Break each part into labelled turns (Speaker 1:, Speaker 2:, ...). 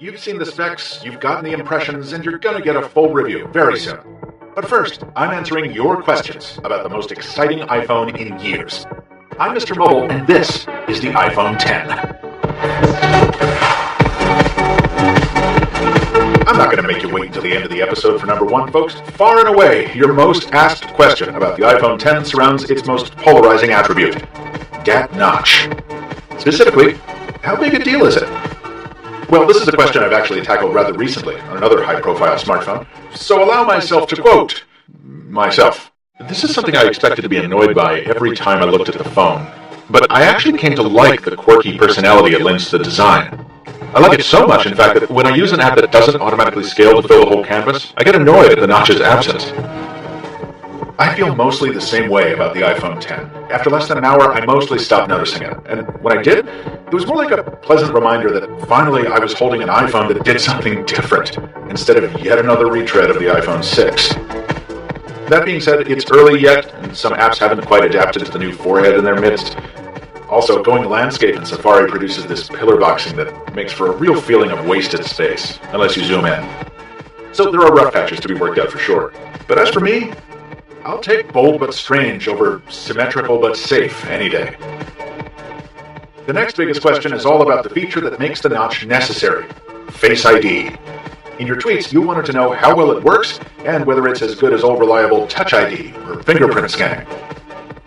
Speaker 1: You've seen the specs, you've gotten the impressions, and you're gonna get a full review very soon. But first, I'm answering your questions about the most exciting iPhone in years. I'm Mr. Mobile, and this is the iPhone X. I'm not going to make you wait until the end of the episode for number one, folks. Far and away, your most asked question about the iPhone X surrounds its most polarizing attribute, that notch. Specifically, how big a deal is it? Well, this is a question I've actually tackled rather recently on another high-profile smartphone, so allow myself to quote myself. This is something I expected to be annoyed by every time I looked at the phone, but I actually came to like the quirky personality it lends to the design. I like it so much, in fact, that when I use an app that doesn't automatically scale to fill the whole canvas, I get annoyed at the notch's absence. I feel mostly the same way about the iPhone X. After less than an hour, I mostly stopped noticing it, and when I did, it was more like a pleasant reminder that finally I was holding an iPhone that did something different, instead of yet another retread of the iPhone 6. That being said, it's early yet, and some apps haven't quite adapted to the new forehead in their midst. Also, going landscape in Safari produces this pillar boxing that makes for a real feeling of wasted space, unless you zoom in. So there are rough patches to be worked out for sure. But as for me, I'll take bold but strange over symmetrical but safe any day. The next biggest question is all about the feature that makes the notch necessary, Face ID. In your tweets, you wanted to know how well it works and whether it's as good as old reliable Touch ID or fingerprint scanning.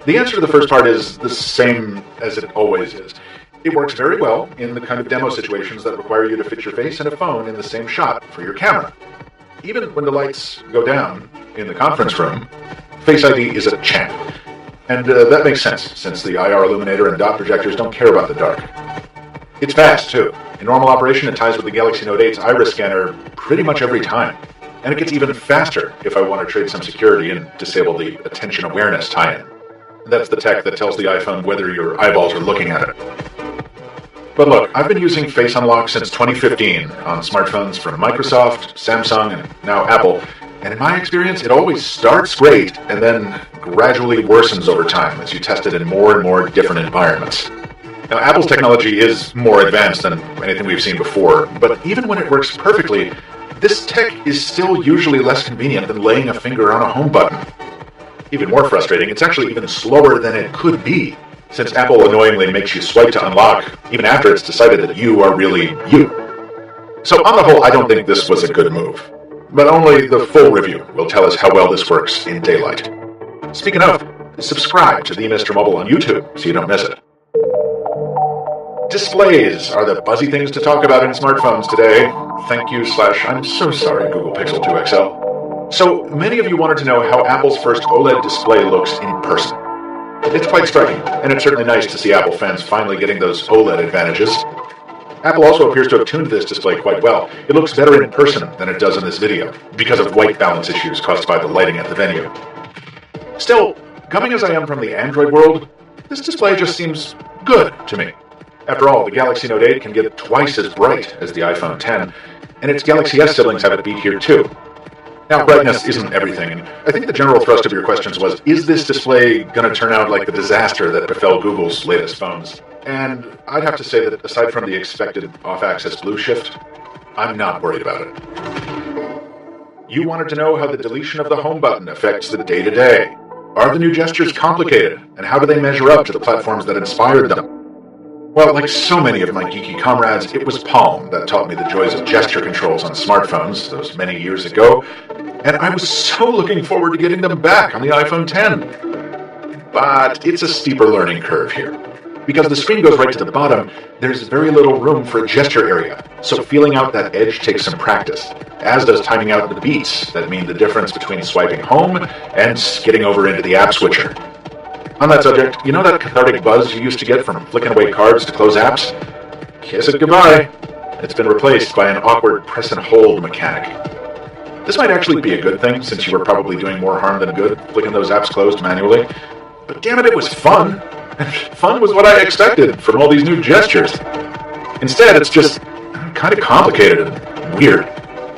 Speaker 1: The answer to the first part is the same as it always is. It works very well in the kind of demo situations that require you to fit your face and a phone in the same shot for your camera. Even when the lights go down in the conference room, Face ID is a champ. And that makes sense, since the IR illuminator and dot projectors don't care about the dark. It's fast, too. In normal operation, it ties with the Galaxy Note 8's iris scanner pretty much every time. And it gets even faster if I want to trade some security and disable the attention awareness tie-in. That's the tech that tells the iPhone whether your eyeballs are looking at it. But look, I've been using Face Unlock since 2015 on smartphones from Microsoft, Samsung, and now Apple, and in my experience, it always starts great and then gradually worsens over time as you test it in more and more different environments. Now, Apple's technology is more advanced than anything we've seen before, but even when it works perfectly, this tech is still usually less convenient than laying a finger on a home button. Even more frustrating, it's actually even slower than it could be, since Apple annoyingly makes you swipe to unlock, even after it's decided that you are really you. So on the whole, I don't think this was a good move. But only the full review will tell us how well this works in daylight. Speaking of, subscribe to the Mr. Mobile on YouTube so you don't miss it. Displays are the buzzy things to talk about in smartphones today. Thank you / I'm so sorry, Google Pixel 2 XL. So, many of you wanted to know how Apple's first OLED display looks in person. It's quite striking, and it's certainly nice to see Apple fans finally getting those OLED advantages. Apple also appears to have tuned this display quite well. It looks better in person than it does in this video, because of white balance issues caused by the lighting at the venue. Still, coming as I am from the Android world, this display just seems good to me. After all, the Galaxy Note 8 can get twice as bright as the iPhone X, and its Galaxy S siblings have it beat here too. Now, brightness isn't everything, and I think the general thrust of your questions was, is this display going to turn out like the disaster that befell Google's latest phones? And I'd have to say that aside from the expected off-axis blue shift, I'm not worried about it. You wanted to know how the deletion of the home button affects the day-to-day. Are the new gestures complicated, and how do they measure up to the platforms that inspired them? Well, like so many of my geeky comrades, it was Palm that taught me the joys of gesture controls on smartphones those many years ago, and I was so looking forward to getting them back on the iPhone X. But it's a steeper learning curve here. Because the screen goes right to the bottom, there's very little room for a gesture area, so feeling out that edge takes some practice, as does timing out the beats that mean the difference between swiping home and skidding over into the app switcher. On that subject, you know that cathartic buzz you used to get from flicking away cards to close apps? Kiss it goodbye. It's been replaced by an awkward press and hold mechanic. This might actually be a good thing, since you were probably doing more harm than good flicking those apps closed manually. But damn it, it was fun. And fun was what I expected from all these new gestures. Instead, it's just kind of complicated and weird.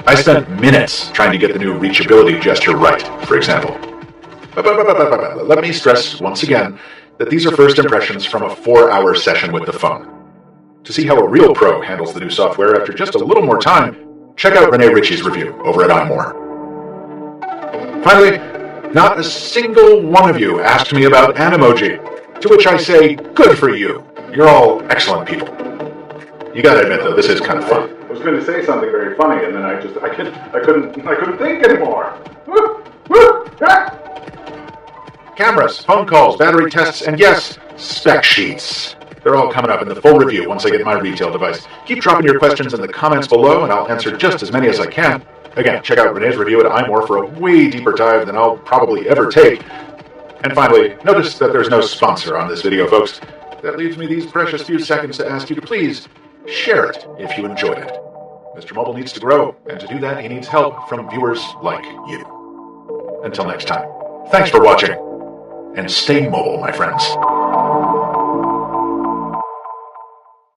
Speaker 1: I spent minutes trying to get the new reachability gesture right, for example. Let me stress once again that these are first impressions from a 4-hour session with the phone. To see how a real pro handles the new software after just a little more time, check out Rene Ritchie's review over at iMore. Finally, not a single one of you asked me about Animoji, to which I say, good for you. You're all excellent people. You gotta admit, though, this is kind of fun.
Speaker 2: I was going to say something very funny, and then I couldn't think anymore. Woo! Woo! Ah!
Speaker 1: Cameras, phone calls, battery tests, and yes, spec sheets. They're all coming up in the full review once I get my retail device. Keep dropping your questions in the comments below, and I'll answer just as many as I can. Again, check out Renee's review at iMore for a way deeper dive than I'll probably ever take. And finally, notice that there's no sponsor on this video, folks. That leaves me these precious few seconds to ask you to please share it if you enjoyed it. Mr. Mobile needs to grow, and to do that, he needs help from viewers like you. Until next time, thanks for watching, and stay mobile, my friends.